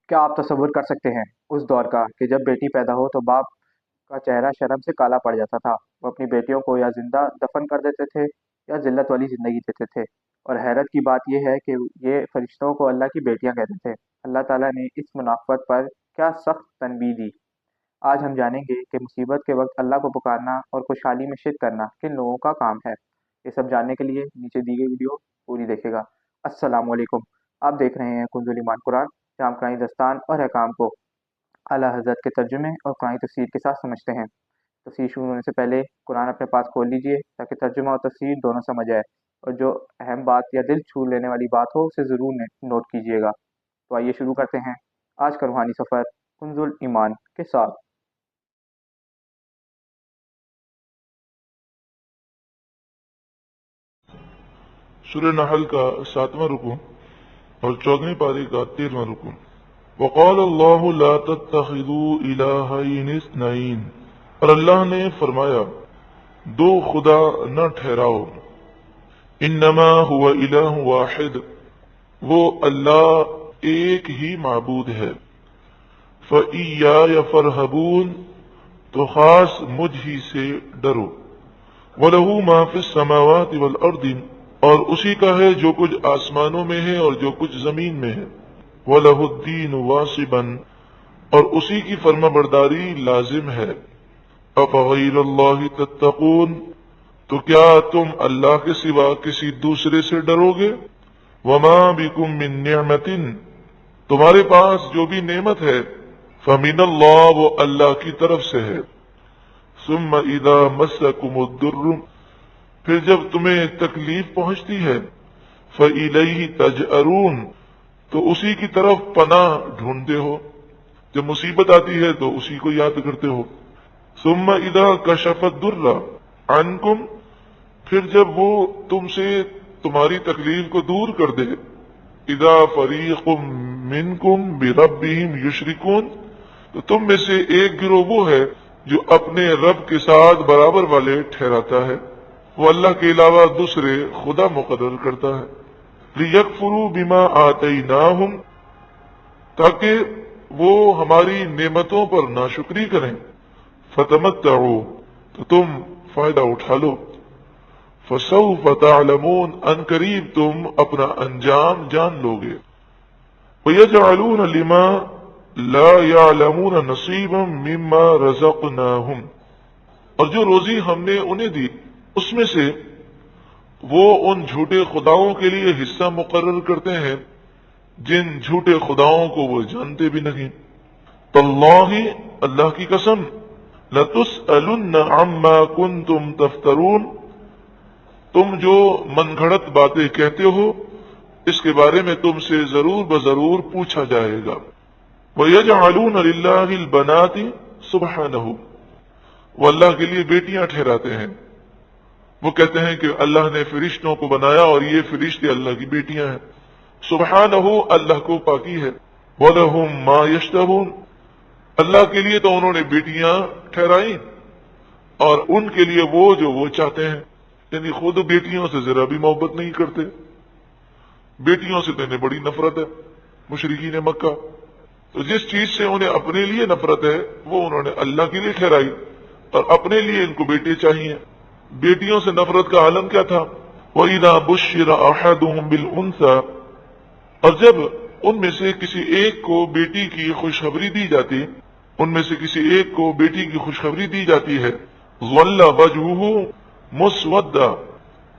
کیا آپ تصور کر سکتے ہیں اس دور کا کہ جب بیٹی پیدا ہو تو باپ کا چہرہ شرم سے کالا پڑ جاتا تھا؟ وہ اپنی بیٹیوں کو یا زندہ دفن کر دیتے تھے یا ذلت والی زندگی دیتے تھے۔ اور حیرت کی بات یہ ہے کہ یہ فرشتوں کو اللہ کی بیٹیاں کہتے تھے۔ اللہ تعالیٰ نے اس منافقت پر کیا سخت تنبیہ دی۔ آج ہم جانیں گے کہ مصیبت کے وقت اللہ کو پکارنا اور خوشحالی میں شرک کرنا کن لوگوں کا کام ہے۔ یہ سب جاننے کے لیے نیچے دی گئی ویڈیو پوری دیکھے گا۔ السلام علیکم، آپ دیکھ رہے ہیں کنز ایمان قرآن، جہاں ہم قرآنی دستان اور احکام کو اعلیٰ حضرت کے ترجمے اور قرآنی تفسیر کے ساتھ سمجھتے ہیں۔ تفسیر شروع ہونے سے پہلے قرآن اپنے پاس کھول لیجئے تاکہ ترجمہ اور تفسیر دونوں سمجھ آئے، اور جو اہم بات یا دل چھو لینے والی بات ہو اسے ضرور نوٹ کیجئے گا۔ تو آئیے شروع کرتے ہیں آج کا روحانی سفر کنز ایمان کے ساتھ۔ سورہ نحل کا 7واں رکوع اور 14ویں پارے کا 13واں رکوع۔ وقال اللہ لا تتخذوا الہین اثنین، اور اللہ نے فرمایا دو خدا نہ ٹھہراؤ۔ انما هو الہ واحد، وہ اللہ ایک ہی معبود ہے۔ فإیایا فرہبون، تو خاص مجھ ہی سے ڈرو۔ وَلَهُ مَا فِي السَّمَاوَاتِ وَالْأَرْضِ، اور اسی کا ہے جو کچھ آسمانوں میں ہے اور جو کچھ زمین میں ہے۔ وَلَهُ الدِّينُ وَاصِبًا، اور اسی کی فرما برداری لازم ہے۔ أَفَغَيْرَ اللَّهِ تَتَّقُونَ، تو کیا تم اللہ کے سوا کسی دوسرے سے ڈرو گے؟ وَمَا بِكُم مِّن نِعْمَةٍ، تمہارے پاس جو بھی نعمت ہے، فَمِنَ اللَّهِ، وہ اللہ کی طرف سے ہے۔ ثُمَّ إِذَا مَسَّكُمُ الضُّرُّ، پھر جب تمہیں تکلیف پہنچتی ہے، فَإِلَيْهِ تَجْأَرُونَ، تو اسی کی طرف پناہ ڈھونڈتے ہو۔ جب مصیبت آتی ہے تو اسی کو یاد کرتے ہو۔ ثُمَّ إِذَا كَشَفَ الضُّرَّ عَنْكُمْ، پھر جب وہ تم سے تمہاری تکلیف کو دور کر دے، اذا فریق منکم بربہم یشرکون، تو تم میں سے ایک گروہ وہ ہے جو اپنے رب کے ساتھ برابر والے ٹھہراتا ہے، وہ اللہ کے علاوہ دوسرے خدا مقرر کرتا ہے۔ لیکفروا بما آتیناہم، تاکہ وہ ہماری نعمتوں پر ناشکری کریں۔ فتمتعوا، تو تم فائدہ اٹھا لو۔ فسوف تعلمون، ان قریب تم اپنا انجام جان لو گے۔ وَيَجْعَلُونَ لِمَا لَا يَعْلَمُونَ نَصِيبًا مِّمَّا رَزَقْنَاهُمْ، اور جو روزی ہم نے انہیں دی اس میں سے وہ ان جھوٹے خداؤں کے لیے حصہ مقرر کرتے ہیں جن جھوٹے خداؤں کو وہ جانتے بھی نہیں۔ تاللہ، اللہ کی قسم، لَتُسْأَلُنَّ عَمَّا كُنْتُمْ تَفْتَرُونَ، تم جو من گھڑت باتیں کہتے ہو اس کے بارے میں تم سے ضرور بضرور پوچھا جائے گا۔ وَيَجْعَلُونَ لِلَّهِ الْبَنَاتِ سُبْحَانَهُ، وہ اللہ کے لیے بیٹیاں ٹھہراتے ہیں۔ وہ کہتے ہیں کہ اللہ نے فرشتوں کو بنایا اور یہ فرشتے اللہ کی بیٹیاں ہیں۔ سبحانہ، اللہ کو پاکی ہے۔ وَلَهُم مَّا يَشْتَهُونَ، اللہ کے لیے تو انہوں نے بیٹیاں ٹھہرائیں اور ان کے لیے وہ جو وہ چاہتے ہیں، یعنی خود بیٹیوں سے ذرا بھی محبت نہیں کرتے، بیٹیوں سے تو انہیں بڑی نفرت ہے۔ مشرکین مکہ تو جس چیز سے انہیں اپنے لیے نفرت ہے وہ انہوں نے اللہ کے لیے ٹھہرائی، اور اپنے لیے ان کو بیٹے چاہیے۔ بیٹیوں سے نفرت کا عالم کیا تھا؟ وَإِذَا بُشِّرَ أَحَدُهُم بِالْأُنثَىٰ، اور جب ان میں سے کسی ایک کو بیٹی کی خوشخبری دی جاتی، ان میں سے کسی ایک کو بیٹی کی خوشخبری دی جاتی ہے، ظَلَّ وَجْهُهُ مُسْوَدًّا،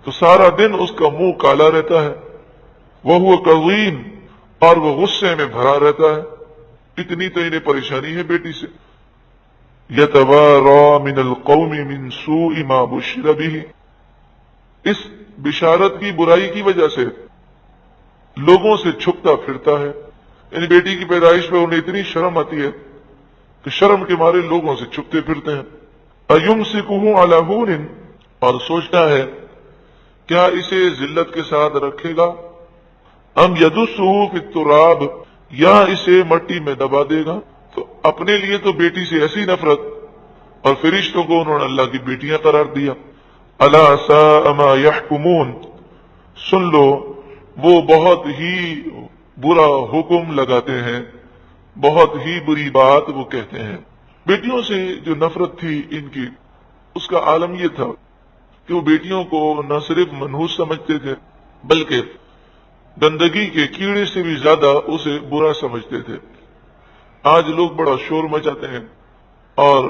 تو سارا دن اس کا منہ کالا رہتا ہے، وَهُوَ كَظِيمٌ، اور وہ غصے میں بھرا رہتا ہے۔ اتنی تو انہیں پریشانی ہے بیٹی سے۔ يَتَوَارَىٰ مِنَ الْقَوْمِ مِنْ سُوءِ مَا بُشِّرَ بِهِ، اس بشارت کی برائی کی وجہ سے لوگوں سے چھپتا پھرتا ہے، یعنی بیٹی کی پیدائش پہ انہیں اتنی شرم آتی ہے کہ شرم کے مارے لوگوں سے چھپتے پھرتے ہیں۔ أَيُمْسِكُهُ عَلَىٰ هُونٍ، اور سوچتا ہے کیا اسے ذلت کے ساتھ رکھے گا، أَمْ يَدُسُّهُ فِي التُّرَابِ، یا اسے مٹی میں دبا دے گا۔ تو اپنے لیے تو بیٹی سے ایسی نفرت، اور فرشتوں کو انہوں نے اللہ کی بیٹیاں قرار دیا۔ أَلَا سَاءَ مَا يَحْكُمُونَ، سن لو وہ بہت ہی برا حکم لگاتے ہیں۔ بہت ہی بری بات وہ کہتے ہیں۔ بیٹیوں سے جو نفرت تھی ان کی، اس کا عالم یہ تھا کہ وہ بیٹیوں کو نہ صرف منحوس سمجھتے تھے بلکہ گندگی کے کیڑے سے بھی زیادہ اسے برا سمجھتے تھے۔ آج لوگ بڑا شور مچاتے ہیں اور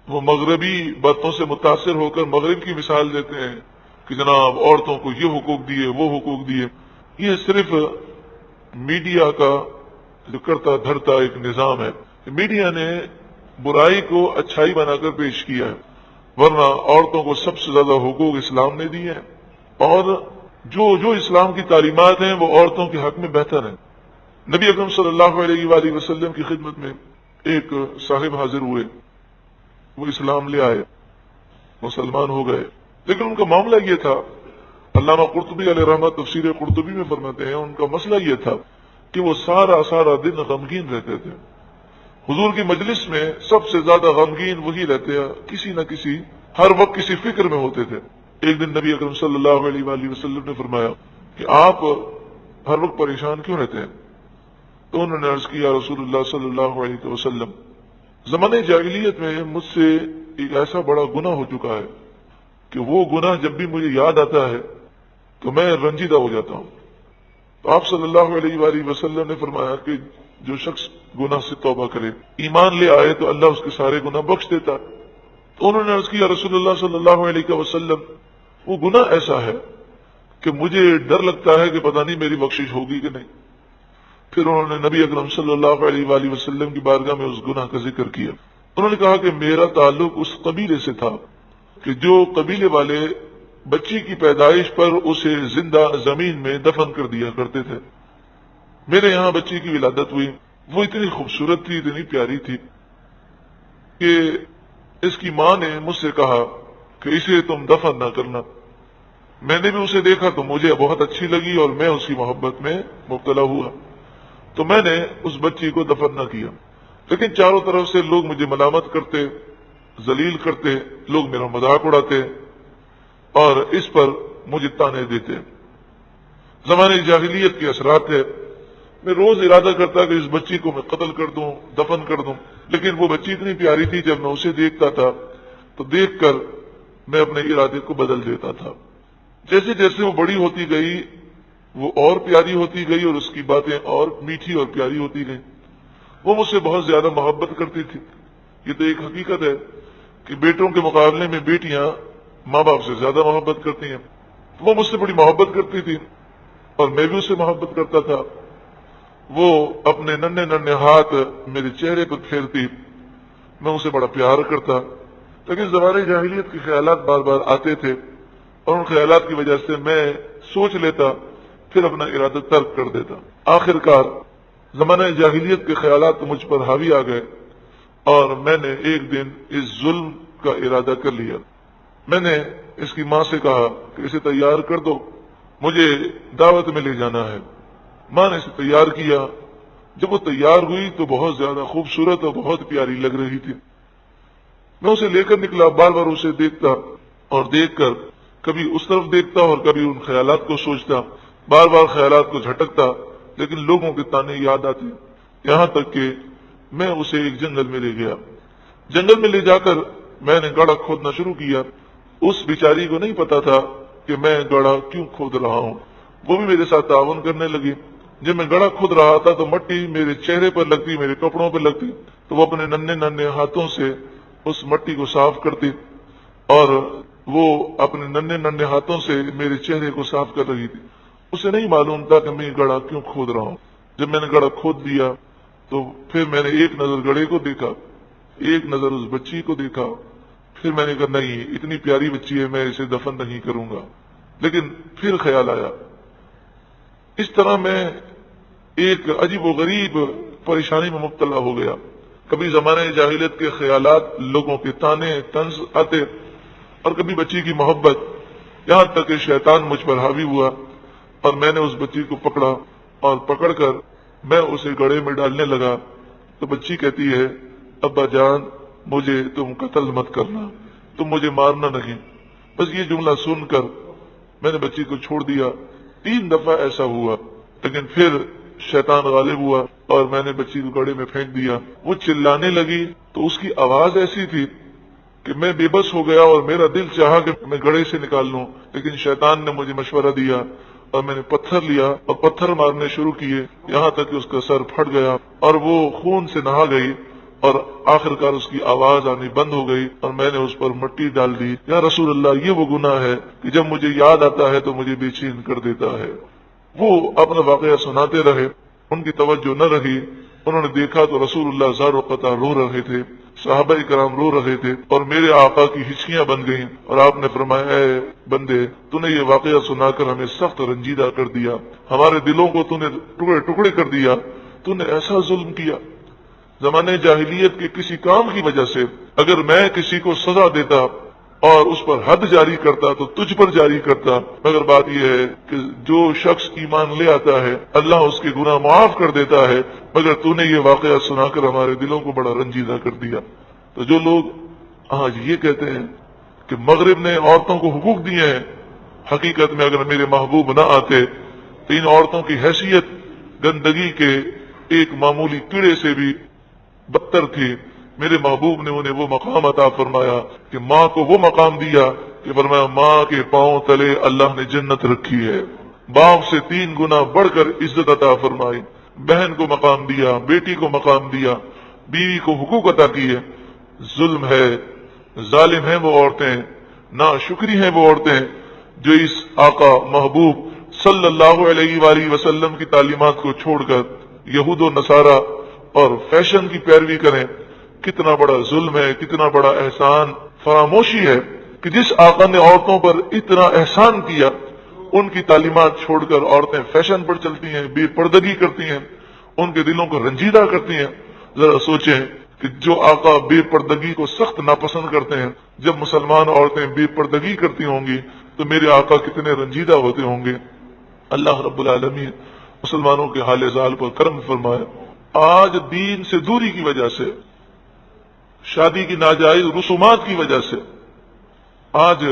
وہ مغربی باتوں سے متاثر ہو کر مغرب کی مثال دیتے ہیں کہ جناب عورتوں کو یہ حقوق دیے، وہ حقوق دیے۔ یہ صرف میڈیا کا جو کرتا دھرتا ایک نظام ہے۔ میڈیا نے برائی کو اچھائی بنا کر پیش کیا ہے، ورنہ عورتوں کو سب سے زیادہ حقوق اسلام نے دیے ہیں، اور جو اسلام کی تعلیمات ہیں وہ عورتوں کے حق میں بہتر ہیں۔ نبی اکرم صلی اللہ علیہ وآلہ وسلم کی خدمت میں ایک صاحب حاضر ہوئے، وہ اسلام لے آئے، مسلمان ہو گئے، لیکن ان کا معاملہ یہ تھا، علامہ قرطبی علیہ رحمۃ تفسیر قرطبی میں فرماتے ہیں، ان کا مسئلہ یہ تھا کہ وہ سارا دن غمگین رہتے تھے۔ حضور کی مجلس میں سب سے زیادہ غمگین وہی رہتے ہیں، کسی نہ کسی ہر وقت کسی فکر میں ہوتے تھے۔ ایک دن نبی اکرم صلی اللہ علیہ وآلہ وسلم نے فرمایا کہ آپ ہر وقت پریشان کیوں رہتے ہیں؟ تو انہوں نے عرض کیا، رسول اللہ صلی اللہ علیہ وسلم، زمانے جاہلیت میں مجھ سے ایک ایسا بڑا گناہ ہو چکا ہے کہ وہ گناہ جب بھی مجھے یاد آتا ہے تو میں رنجیدہ ہو جاتا ہوں۔ تو آپ صلی اللہ علیہ وآلہ وسلم نے فرمایا کہ جو شخص گناہ سے توبہ کرے، ایمان لے آئے تو اللہ اس کے سارے گناہ بخش دیتا ہے۔ تو انہوں نے عرض کیا، رسول اللہ صلی اللہ علیہ وسلم، وہ گناہ ایسا ہے کہ مجھے ڈر لگتا ہے کہ پتہ نہیں میری بخشش ہوگی کہ نہیں۔ پھر انہوں نے نبی اکرم صلی اللہ علیہ وآلہ وسلم کی بارگاہ میں اس گناہ کا ذکر کیا۔ انہوں نے کہا کہ میرا تعلق اس قبیلے سے تھا کہ جو قبیلے والے بچی کی پیدائش پر اسے زندہ زمین میں دفن کر دیا کرتے تھے۔ میرے یہاں بچی کی ولادت ہوئی، وہ اتنی خوبصورت تھی، اتنی پیاری تھی کہ اس کی ماں نے مجھ سے کہا کہ اسے تم دفن نہ کرنا۔ میں نے بھی اسے دیکھا تو مجھے بہت اچھی لگی اور میں اس کی محبت میں مبتلا ہوا، تو میں نے اس بچی کو دفن نہ کیا۔ لیکن چاروں طرف سے لوگ مجھے ملامت کرتے، ذلیل کرتے، لوگ میرا مذاق اڑاتے اور اس پر مجھے تانے دیتے۔ زمانے جاہلیت کے اثرات ہے، میں روز ارادہ کرتا کہ اس بچی کو میں قتل کر دوں، دفن کر دوں، لیکن وہ بچی اتنی پیاری تھی، جب میں اسے دیکھتا تھا تو دیکھ کر میں اپنے ارادے کو بدل دیتا تھا۔ جیسے جیسے وہ بڑی ہوتی گئی وہ اور پیاری ہوتی گئی اور اس کی باتیں اور میٹھی اور پیاری ہوتی گئیں۔ وہ مجھ سے بہت زیادہ محبت کرتی تھی۔ یہ تو ایک حقیقت ہے کہ بیٹوں کے مقابلے میں بیٹیاں ماں باپ سے زیادہ محبت کرتی ہیں۔ وہ مجھ سے بڑی محبت کرتی تھی اور میں بھی اس سے محبت کرتا تھا۔ وہ اپنے ننھے ننھے ہاتھ میرے چہرے پر پھیرتی، میں اسے بڑا پیار کرتا، لیکن زمانے جاہلیت کے خیالات بار بار آتے تھے اور ان خیالات کی وجہ سے میں سوچ لیتا، پھر اپنا ارادہ ترک کر دیتا۔ آخر کار زمانہ جاہلیت کے خیالات مجھ پر حاوی آ گئے اور میں نے ایک دن اس ظلم کا ارادہ کر لیا۔ میں نے اس کی ماں سے کہا کہ اسے تیار کر دو، مجھے دعوت میں لے جانا ہے۔ ماں نے اسے تیار کیا۔ جب وہ تیار ہوئی تو بہت زیادہ خوبصورت اور بہت پیاری لگ رہی تھی۔ میں اسے لے کر نکلا، بار بار اسے دیکھتا اور دیکھ کر کبھی اس طرف دیکھتا اور کبھی ان خیالات کو سوچتا، بار بار خیالات کو جھٹکتا، لیکن لوگوں کے تانے یاد آتے، یہاں تک کہ میں اسے ایک جنگل میں لے گیا۔ جنگل میں لے جا کر میں نے گڑھا کھودنا شروع کیا۔ اس بیچاری کو نہیں پتا تھا کہ میں گڑھا کیوں کھود رہا ہوں، وہ بھی میرے ساتھ تعاون کرنے لگی۔ جب میں گڑھا کھود رہا تھا تو مٹی میرے چہرے پر لگتی، میرے کپڑوں پر لگتی، تو وہ اپنے ننھے ننھے ہاتھوں سے اس مٹی کو صاف کرتی اور وہ اپنے ننھے ننھے ہاتھوں سے میرے چہرے کو صاف کر رہی تھی۔ اسے نہیں معلوم تھا کہ میں یہ گڑھا کیوں کھود رہا ہوں۔ جب میں نے گڑھا کھود دیا تو پھر میں نے ایک نظر گڑھے کو دیکھا، ایک نظر اس بچی کو دیکھا، پھر میں نے کہا نہیں، اتنی پیاری بچی ہے، میں اسے دفن نہیں کروں گا۔ لیکن پھر خیال آیا۔ اس طرح میں ایک عجیب و غریب پریشانی میں مبتلا ہو گیا۔ کبھی زمانے جاہلیت کے خیالات، لوگوں کے تانے طنز آتے اور کبھی بچی کی محبت، یہاں تک کہ شیطان مجھ پر حاوی ہوا اور میں نے اس بچی کو پکڑا اور پکڑ کر میں اسے گڑھے میں ڈالنے لگا تو بچی کہتی ہے، ابا جان مجھے تم قتل مت کرنا، تم مجھے مارنا نہیں۔ بس یہ جملہ سن کر میں نے بچی کو چھوڑ دیا۔ 3 دفعہ ایسا ہوا، لیکن پھر شیطان غالب ہوا اور میں نے بچی کو گڑھے میں پھینک دیا۔ وہ چلانے لگی تو اس کی آواز ایسی تھی کہ میں بے بس ہو گیا اور میرا دل چاہا کہ میں گڑھے سے نکال لوں، لیکن شیطان نے مجھے مشورہ دیا اور میں نے پتھر لیا اور پتھر مارنے شروع کیے، یہاں تک کہ اس کا سر پھٹ گیا اور وہ خون سے نہا گئی، اور آخر کار اس کی آواز آنی بند ہو گئی اور میں نے اس پر مٹی ڈال دی۔ یا رسول اللہ، یہ وہ گناہ ہے کہ جب مجھے یاد آتا ہے تو مجھے بے چین کر دیتا ہے۔ وہ اپنا واقعہ سناتے رہے، ان کی توجہ نہ رہی۔ انہوں نے دیکھا تو رسول اللہ زار و قطع رو رہے تھے، صحابہ کرام رو رہے تھے، اور میرے آقا کی ہچکیاں بن گئیں، اور آپ نے فرمایا، اے بندے، تو نے یہ واقعہ سنا کر ہمیں سخت رنجیدہ کر دیا، ہمارے دلوں کو تو نے ٹکڑے ٹکڑے کر دیا، تو نے ایسا ظلم کیا۔ زمانے جاہلیت کے کسی کام کی وجہ سے اگر میں کسی کو سزا دیتا اور اس پر حد جاری کرتا تو تجھ پر جاری کرتا، مگر بات یہ ہے کہ جو شخص ایمان لے آتا ہے اللہ اس کے گناہ معاف کر دیتا ہے، مگر تو نے یہ واقعہ سنا کر ہمارے دلوں کو بڑا رنجیدہ کر دیا۔ تو جو لوگ آج یہ کہتے ہیں کہ مغرب نے عورتوں کو حقوق دیے ہیں، حقیقت میں اگر میرے محبوب نہ آتے تو ان عورتوں کی حیثیت گندگی کے ایک معمولی کیڑے سے بھی بدتر تھی۔ میرے محبوب نے انہیں وہ مقام عطا فرمایا کہ ماں کو وہ مقام دیا کہ فرمایا ماں کے پاؤں تلے اللہ نے جنت رکھی ہے، باپ سے 3 گنا بڑھ کر عزت عطا فرمائی، بہن کو مقام دیا، بیٹی کو مقام دیا، بیوی کو حقوق عطا کیے۔ ظلم ہے، ظالم ہیں وہ عورتیں، ناشکری ہیں وہ عورتیں جو اس آقا محبوب صلی اللہ علیہ وآلہ وسلم کی تعلیمات کو چھوڑ کر یہود و نصارہ اور فیشن کی پیروی کریں۔ کتنا بڑا ظلم ہے، کتنا بڑا احسان فراموشی ہے کہ جس آقا نے عورتوں پر اتنا احسان کیا، ان کی تعلیمات چھوڑ کر عورتیں فیشن پر چلتی ہیں، بے پردگی کرتی ہیں، ان کے دلوں کو رنجیدہ کرتی ہیں۔ ذرا سوچیں کہ جو آقا بے پردگی کو سخت ناپسند کرتے ہیں، جب مسلمان عورتیں بے پردگی کرتی ہوں گی تو میرے آقا کتنے رنجیدہ ہوتے ہوں گے۔ اللہ رب العالمین مسلمانوں کے حال حال پر کرم فرمائے۔ آج دین سے دوری کی وجہ سے، شادی کی ناجائز رسومات کی وجہ سے، آج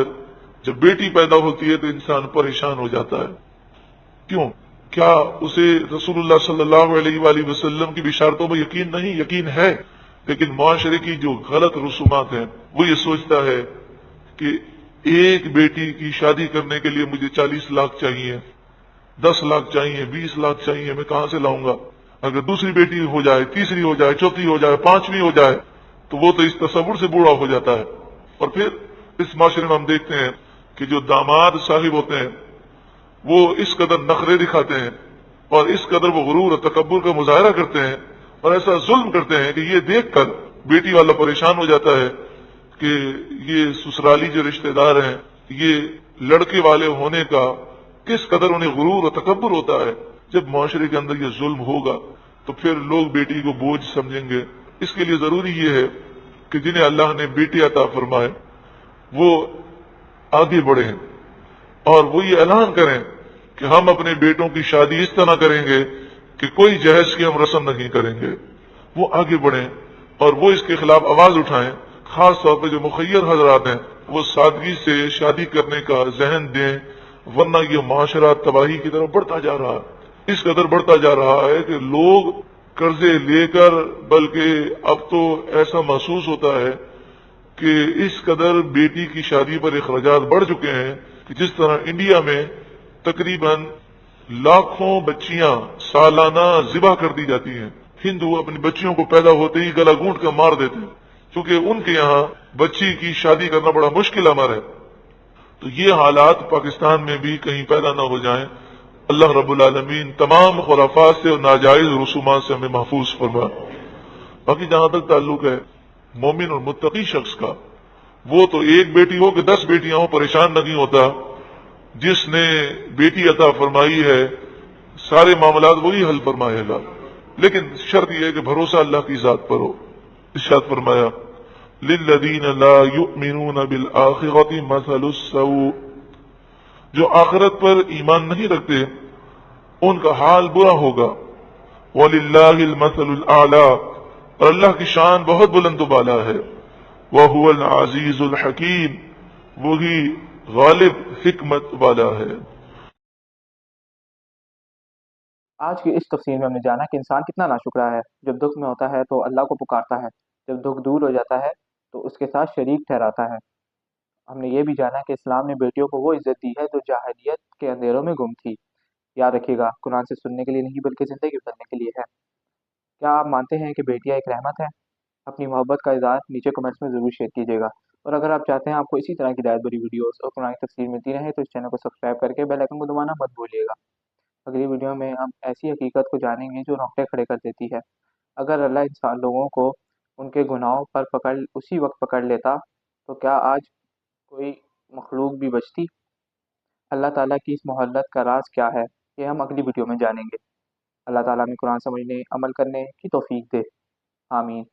جب بیٹی پیدا ہوتی ہے تو انسان پریشان ہو جاتا ہے۔ کیوں؟ کیا اسے رسول اللہ صلی اللہ علیہ وآلہ وسلم کی بشارتوں میں یقین نہیں؟ یقین ہے، لیکن معاشرے کی جو غلط رسومات ہیں وہ یہ سوچتا ہے کہ ایک بیٹی کی شادی کرنے کے لیے مجھے 40 لاکھ چاہیے، 10 لاکھ چاہیے، 20 لاکھ چاہیے، میں کہاں سے لاؤں گا؟ اگر دوسری بیٹی ہو جائے، تیسری ہو جائے، چوتھی ہو جائے، 5ویں ہو جائے تو وہ تو اس تصور سے بوڑھا ہو جاتا ہے۔ اور پھر اس معاشرے میں ہم دیکھتے ہیں کہ جو داماد صاحب ہوتے ہیں وہ اس قدر نخرے دکھاتے ہیں اور اس قدر وہ غرور اور تکبر کا مظاہرہ کرتے ہیں اور ایسا ظلم کرتے ہیں کہ یہ دیکھ کر بیٹی والا پریشان ہو جاتا ہے کہ یہ سسرالی جو رشتہ دار ہیں، یہ لڑکے والے ہونے کا کس قدر انہیں غرور اور تکبر ہوتا ہے۔ جب معاشرے کے اندر یہ ظلم ہوگا تو پھر لوگ بیٹی کو بوجھ سمجھیں گے۔ اس کے لیے ضروری یہ ہے کہ جنہیں اللہ نے بیٹی عطا فرمائے وہ آگے بڑھیں اور وہ یہ اعلان کریں کہ ہم اپنے بیٹوں کی شادی اس طرح کریں گے کہ کوئی جہیز کی ہم رسم نہیں کریں گے۔ وہ آگے بڑھیں اور وہ اس کے خلاف آواز اٹھائیں۔ خاص طور پہ جو مخیر حضرات ہیں وہ سادگی سے شادی کرنے کا ذہن دیں، ورنہ یہ معاشرہ تباہی کی طرف بڑھتا جا رہا ہے۔ اس قدر بڑھتا جا رہا ہے کہ لوگ قرضے لے کر، بلکہ اب تو ایسا محسوس ہوتا ہے کہ اس قدر بیٹی کی شادی پر اخراجات بڑھ چکے ہیں کہ جس طرح انڈیا میں تقریباً لاکھوں بچیاں سالانہ ذبح کر دی جاتی ہیں۔ ہندو اپنی بچیوں کو پیدا ہوتے ہی گلا گھونٹ کر مار دیتے ہیں کیونکہ ان کے یہاں بچی کی شادی کرنا بڑا مشکل امر ہے۔ تو یہ حالات پاکستان میں بھی کہیں پیدا نہ ہو جائیں۔ اللہ رب العالمین تمام خرافات سے اور ناجائز رسومات سے ہمیں محفوظ فرمائے۔ باقی جہاں تک تعلق ہے مومن اور متقی شخص کا، وہ تو ایک بیٹی ہو کہ 10 بیٹیاں ہوں پریشان نہیں ہوتا۔ جس نے بیٹی عطا فرمائی ہے سارے معاملات وہی حل فرمائے گا، لیکن شرط یہ ہے کہ بھروسہ اللہ کی ذات پر ہو۔ ارشاد فرمایا للذین لا یؤمنون بالآخرۃ مثل السوء، جو آخرت پر ایمان نہیں رکھتے ان کا حال برا ہوگا۔ وَلِلَّهِ الْمَثَلُ الْأَعْلَى، اور اللہ کی شان بہت بلند و بالا ہے۔ وَهُوَ الْعَزِيزُ الْحَكِيمُ، وہی غالب حکمت والا ہے۔ آج کی اس تفصیل میں ہم نے جانا کہ انسان کتنا ناشکرا ہے، جب دکھ میں ہوتا ہے تو اللہ کو پکارتا ہے، جب دکھ دور ہو جاتا ہے تو اس کے ساتھ شریک ٹھہراتا ہے۔ ہم نے یہ بھی جانا کہ اسلام نے بیٹیوں کو وہ عزت دی ہے جو جاہلیت کے اندھیروں میں گم تھی۔ یاد رکھیے گا، قرآن سے سننے کے لیے نہیں بلکہ زندگی بدلنے کے لیے ہے۔ کیا آپ مانتے ہیں کہ بیٹیاں ایک رحمت ہے؟ اپنی محبت کا اظہار نیچے کمنٹس میں ضرور شیئر کیجیے گا، اور اگر آپ چاہتے ہیں آپ کو اسی طرح کی ہدایت بھری ویڈیوز اور قرآن کی تفسیر ملتی رہے تو اس چینل کو سبسکرائب کر کے بیل آئکن کو دبانا مت بھولیے گا۔ اگلی ویڈیو میں ہم ایسی حقیقت کو جانیں گے جو رونگٹے کھڑے کر دیتی ہے۔ اگر اللہ انسان لوگوں کو ان کے گناہوں پر اسی وقت پکڑ لیتا تو کیا آج کوئی مخلوق بھی بچتی؟ اللہ تعالیٰ کی اس مہلت کا راز کیا ہے، یہ ہم اگلی ویڈیو میں جانیں گے۔ اللہ تعالیٰ ہمیں قرآن سمجھنے، عمل کرنے کی توفیق دے، آمین۔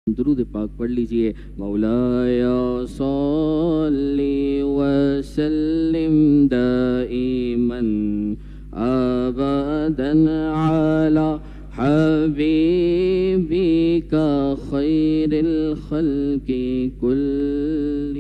درود پاک پڑھ لیجئے۔ مولایا صلی وسلم دائما ابدا علی حبیبک خیر الخلق کل